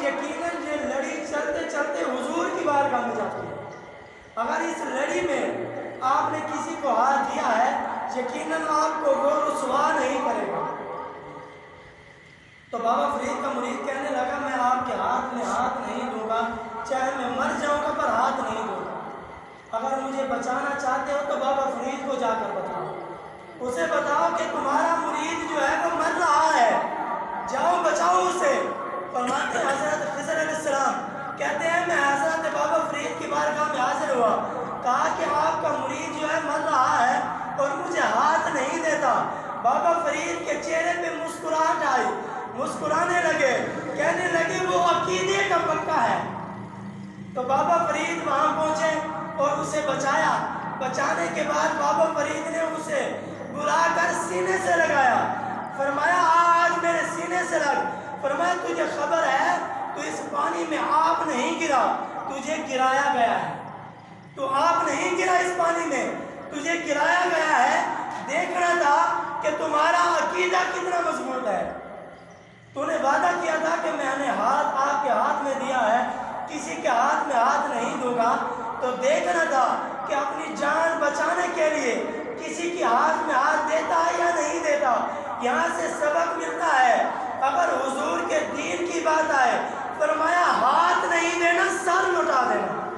یقیناً یہ لڑی چلتے چلتے حضور کی بارگاہ میں جاتی ہے۔ اگر اس لڑی میں آپ نے کسی کو ہاتھ دیا ہے، یقیناً آپ کو وہ رسوا نہیں کرے گا۔ تو بابا فرید کا مرید کہنے لگا میں آپ کے ہاتھ میں ہاتھ نہیں دوں گا، چاہے میں مر جاؤں گا پر ہاتھ نہیں دوں گا۔ اگر مجھے بچانا چاہتے ہو تو بابا فرید کو جا کر بتاؤ، اسے بتاؤ کہ تمہارا مرید جو ہے وہ مر رہا ہے، جاؤ بچاؤ اسے۔ فرماتے ہیں حضرت خضر علیہ السلام کہتے ہیں میں حضرت بابا فرید کی بارگاہ میں حاضر ہوا، کہا کہ آپ کا مرید جو ہے مر رہا ہے اور مجھے ہاتھ نہیں دیتا۔ بابا فرید کے چہرے پہ مسکراہٹ آئی، مسکرانے لگے، کہنے لگے وہ عقیدے کا پکا ہے۔ تو بابا فرید وہاں پہنچے اور اسے بچایا۔ بچانے کے بعد بابا فرید نے اسے بلا کر سینے سے لگایا، فرمایا آج میرے سینے سے لگ۔ فرمایا تجھے خبر ہے تو اس پانی میں آپ نہیں گرا، تجھے گرایا گیا ہے۔ تو آپ نہیں گرا اس پانی میں، تجھے گرایا گیا ہے۔ دیکھنا تھا کہ تمہارا عقیدہ کتنا مضبوط ہے۔ تو نے وعدہ کیا تھا کہ میں نے ہاتھ آپ کے ہاتھ میں دیا ہے، کسی کے ہاتھ میں ہاتھ نہیں دوں گا۔ تو دیکھنا تھا کہ اپنی جان بچانے کے لیے کسی کے ہاتھ میں ہاتھ دیتا ہے یا نہیں دیتا۔ یہاں سے سبق ملتا ہے اگر حضور کے دین کی بات آئے، فرمایا ہاتھ نہیں دینا، سر لٹا دینا۔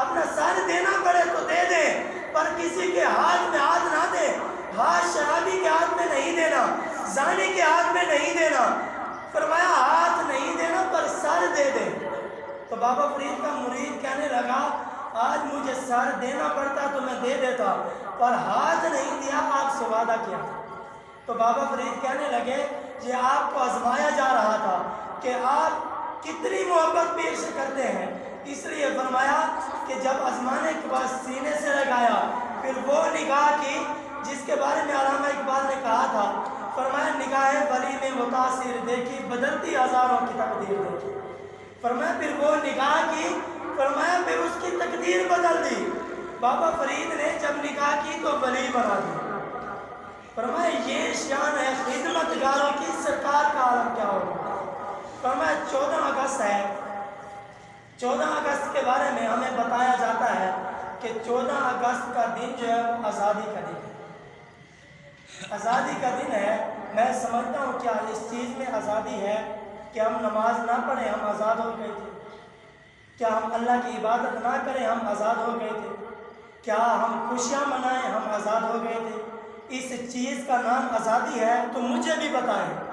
اپنا سر دینا پڑے تو دے دیں پر کسی کے ہاتھ میں ہاتھ نہ دے۔ ہاتھ شرابی کے ہاتھ میں نہیں دینا، زانی کے ہاتھ میں نہیں دینا۔ فرمایا ہاتھ نہیں دینا پر سر دے دے۔ تو بابا فرید کا مرید کہنے لگا آج مجھے سر دینا پڑتا تو میں دے دیتا، پر ہاتھ نہیں دیا، آپ سے وعدہ کیا تھا۔ تو بابا فرید کہنے لگے یہ آپ کو آزمایا جا رہا تھا کہ آپ کتنی محبت پیش کرتے ہیں، اس لیے فرمایا کہ جب آزمانے کے بعد سینے سے لگایا، پھر وہ نگاہ کی جس کے بارے میں علامہ اقبال نے کہا تھا، فرمایا نگاہ ولی میں وہ تاثیر دیکھی، بدلتی ہزاروں کی تقدیر دیکھی۔ فرمایا پھر وہ نگاہ کی، فرمایا پھر اس کی تقدیر بدل دی۔ بابا فرید نے جب نگاہ کی تو ولی بنا دی۔ فرمایا یہ شان ہے خدمت گاروں کی، سرکار کا عالم کیا ہوگا۔ فرمایا 14 اگست ہے، 14 اگست کے بارے میں ہمیں بتایا جاتا ہے کہ 14 اگست کا دن جو ہے وہ آزادی کا دن ہے۔ آزادی کا دن ہے، میں سمجھتا ہوں کیا اس چیز میں آزادی ہے کہ ہم نماز نہ پڑھیں ہم آزاد ہو گئے تھے؟ کیا ہم اللہ کی عبادت نہ کریں ہم آزاد ہو گئے تھے؟ کیا ہم خوشیاں منائیں ہم آزاد ہو گئے تھے؟ اس چیز کا نام آزادی ہے تو مجھے بھی بتائیں۔